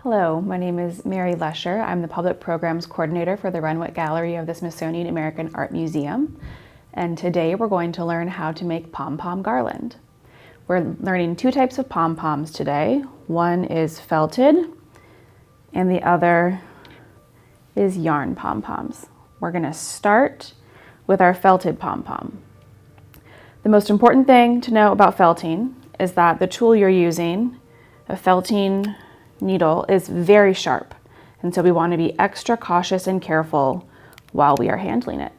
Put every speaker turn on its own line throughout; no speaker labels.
Hello, my name is Mary Lesher. I'm the Public Programs Coordinator for the Renwick Gallery of the Smithsonian American Art Museum. And today we're going to learn how to make Pom Pom garland. We're learning two types of Pom Poms today. One is felted and the other is yarn Pom Poms. We're going to start with our felted Pom Pom. The most important thing to know about felting is that the tool you're using, a felting needle, is very sharp, and so we want to be extra cautious and careful while we are handling it.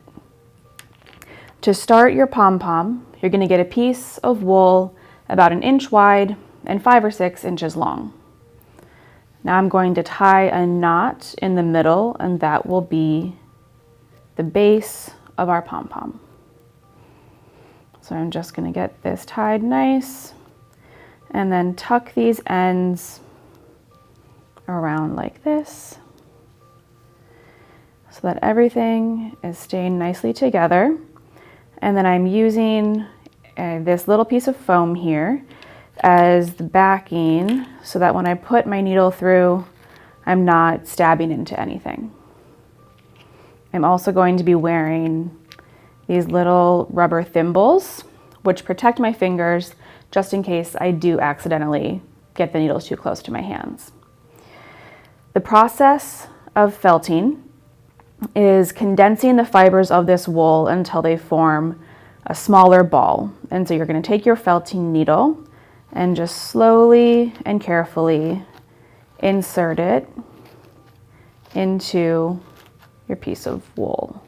To start your pom pom, you're going to get a piece of wool about 1 inch wide and 5 or 6 inches long. Now I'm going to tie a knot in the middle, and that will be the base of our pom pom. So I'm just going to get this tied nice and then tuck these ends around like this so that everything is staying nicely together. And then I'm using this little piece of foam here as the backing so that when I put my needle through, I'm not stabbing into anything. I'm also going to be wearing these little rubber thimbles which protect my fingers just in case I do accidentally get the needles too close to my hands. The process of felting is condensing the fibers of this wool until they form a smaller ball. And so you're going to take your felting needle and just slowly and carefully insert it into your piece of wool.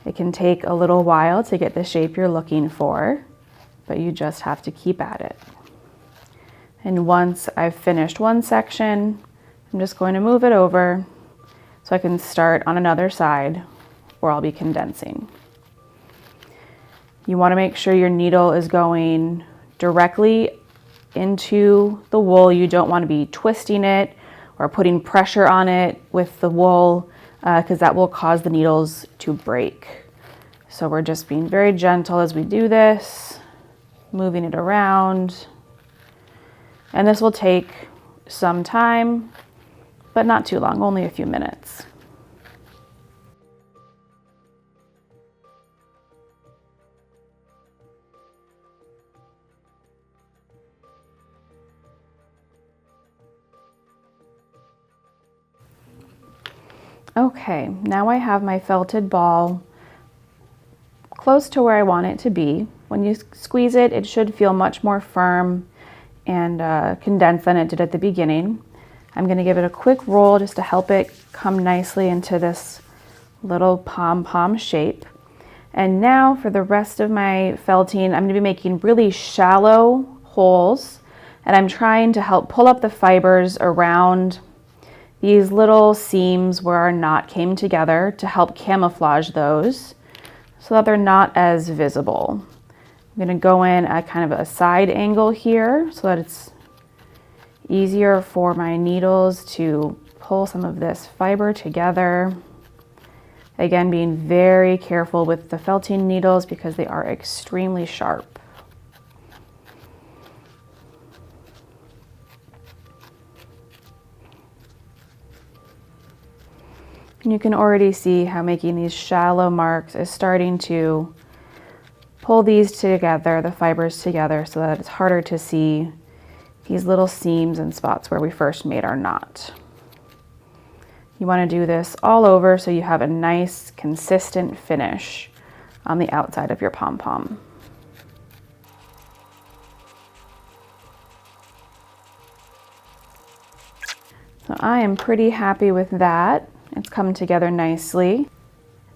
It can take a little while to get the shape you're looking for, but you just have to keep at it. And once I've finished one section, I'm just going to move it over so I can start on another side where I'll be condensing. You want to make sure your needle is going directly into the wool. You don't want to be twisting it or putting pressure on it with the wool because that will cause the needles to break. So we're just being very gentle as we do this, moving it around. And this will take some time, but not too long, only a few minutes. Okay, now I have my felted ball close to where I want it to be. When you squeeze it, it should feel much more firm and condensed than it did at the beginning. I'm going to give it a quick roll just to help it come nicely into this little pom-pom shape. And now for the rest of my felting, I'm going to be making really shallow holes, and I'm trying to help pull up the fibers around these little seams where our knot came together to help camouflage those so that they're not as visible. I'm going to go in at kind of a side angle here so that it's easier for my needles to pull some of this fiber together. Again, being very careful with the felting needles because they are extremely sharp. And you can already see how making these shallow marks is starting to pull these together, the fibers together, so that it's harder to see these little seams and spots where we first made our knot. You want to do this all over so you have a nice consistent finish on the outside of your pom-pom. So I am pretty happy with that. It's come together nicely.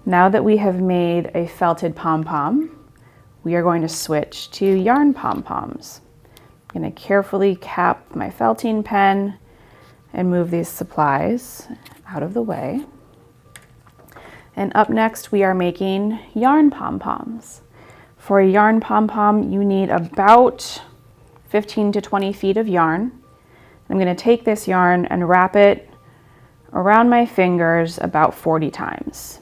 Now that we have made a felted pom-pom, we are going to switch to yarn pom-poms. I'm going to carefully cap my felting pen and move these supplies out of the way. And up next we are making yarn pom-poms. For a yarn pom-pom, you need about 15 to 20 feet of yarn. I'm going to take this yarn and wrap it around my fingers about 40 times.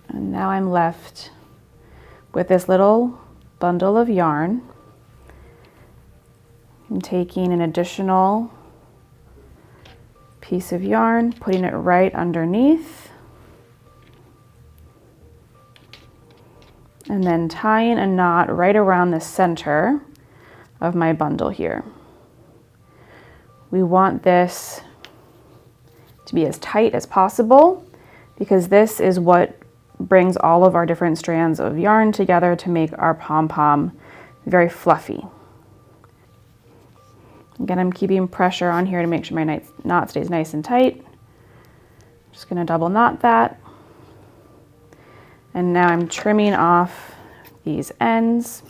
And now I'm left with this little bundle of yarn. I'm taking an additional piece of yarn, putting it right underneath, and then tying a knot right around the center of my bundle here. We want this to be as tight as possible because this is what brings all of our different strands of yarn together to make our pom-pom very fluffy. Again, I'm keeping pressure on here to make sure my knot stays nice and tight. Just gonna double knot that. And now I'm trimming off these ends.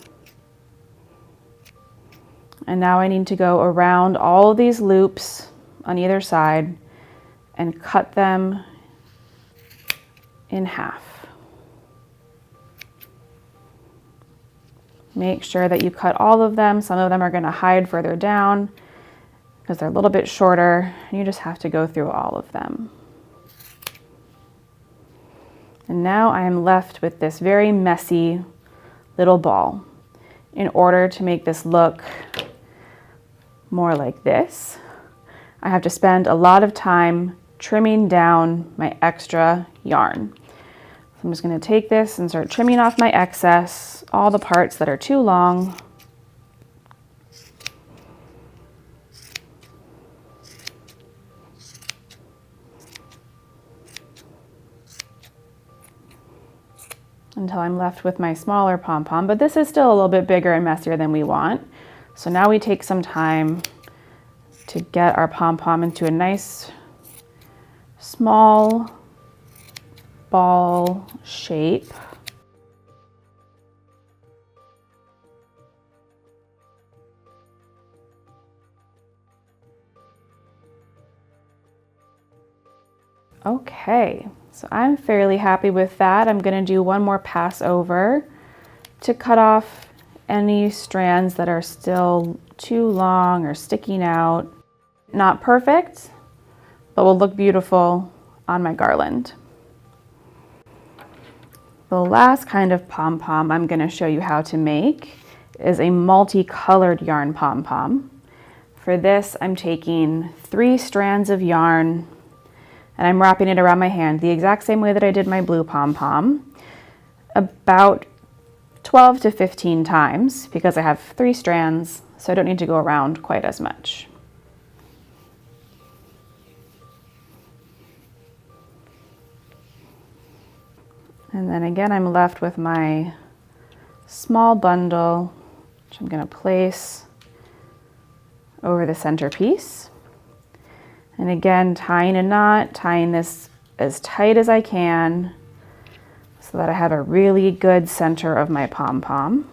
And now I need to go around all of these loops on either side and cut them in half. Make sure that you cut all of them. Some of them are going to hide further down because they're a little bit shorter, and you just have to go through all of them. And now I am left with this very messy little ball. In order to make this look more like this, I have to spend a lot of time trimming down my extra yarn. So I'm just going to take this and start trimming off my excess, all the parts that are too long. Until I'm left with my smaller pom-pom, but this is still a little bit bigger and messier than we want. So now we take some time to get our pom-pom into a nice small ball shape. Okay, so I'm fairly happy with that. I'm going to do one more pass over to cut off any strands that are still too long or sticking out. Not perfect, but will look beautiful on my garland. The last kind of pom-pom I'm going to show you how to make is a multicolored yarn pom-pom. For this, I'm taking 3 strands of yarn and I'm wrapping it around my hand the exact same way that I did my blue pom-pom, about 12 to 15 times because I have 3 strands, so I don't need to go around quite as much. And then again, I'm left with my small bundle, which I'm going to place over the centerpiece. And again, tying a knot, tying this as tight as I can so that I have a really good center of my pom-pom.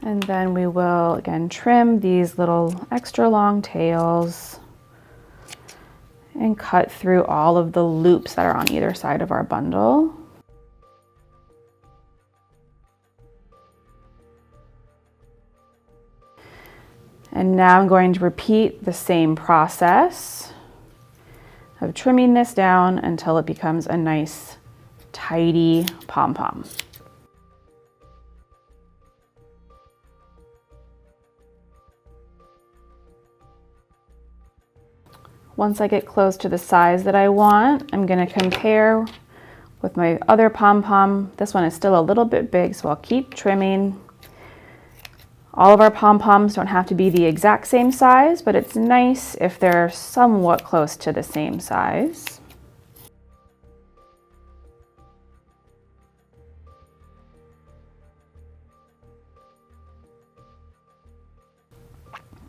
And then we will again trim these little extra long tails and cut through all of the loops that are on either side of our bundle. And now I'm going to repeat the same process of trimming this down until it becomes a nice, tidy pom-pom. Once I get close to the size that I want, I'm going to compare with my other pom-pom. This one is still a little bit big, so I'll keep trimming. All of our pom-poms don't have to be the exact same size, but it's nice if they're somewhat close to the same size.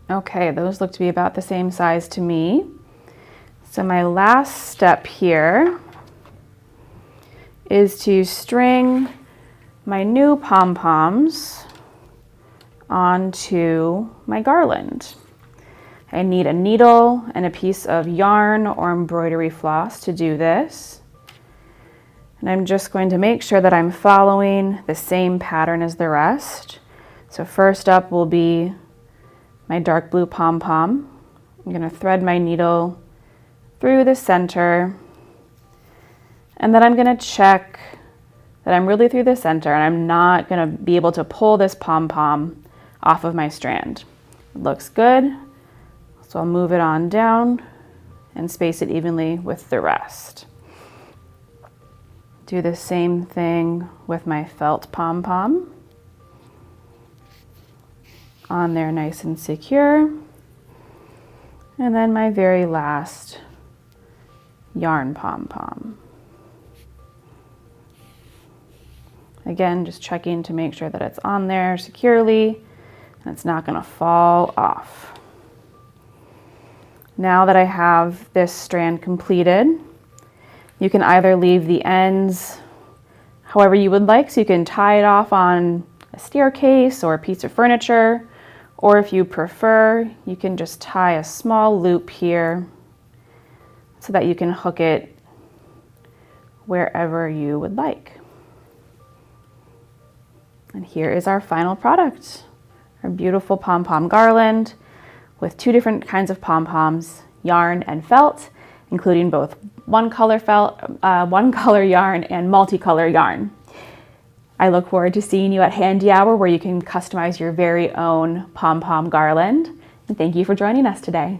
Okay, those look to be about the same size to me. So my last step here is to string my new pom-poms onto my garland. I need a needle and a piece of yarn or embroidery floss to do this. And I'm just going to make sure that I'm following the same pattern as the rest. So first up will be my dark blue pom-pom. I'm going to thread my needle through the center And then I'm going to check that I'm really through the center and I'm not going to be able to pull this pom-pom off of my strand. It looks good, so I'll move it on down and space it evenly with the rest. Do the same thing with my felt pom-pom. On there nice and secure. And then my very last yarn pom-pom. Again, just checking to make sure that it's on there securely and it's not going to fall off. Now that I have this strand completed, you can either leave the ends however you would like, so you can tie it off on a staircase or a piece of furniture, or if you prefer, you can just tie a small loop here so that you can hook it wherever you would like. And here is our final product, our beautiful pom-pom garland with 2 different kinds of pom-poms, yarn and felt, including both one color yarn and multicolor yarn. I look forward to seeing you at Handi-hour, where you can customize your very own pom-pom garland. And thank you for joining us today.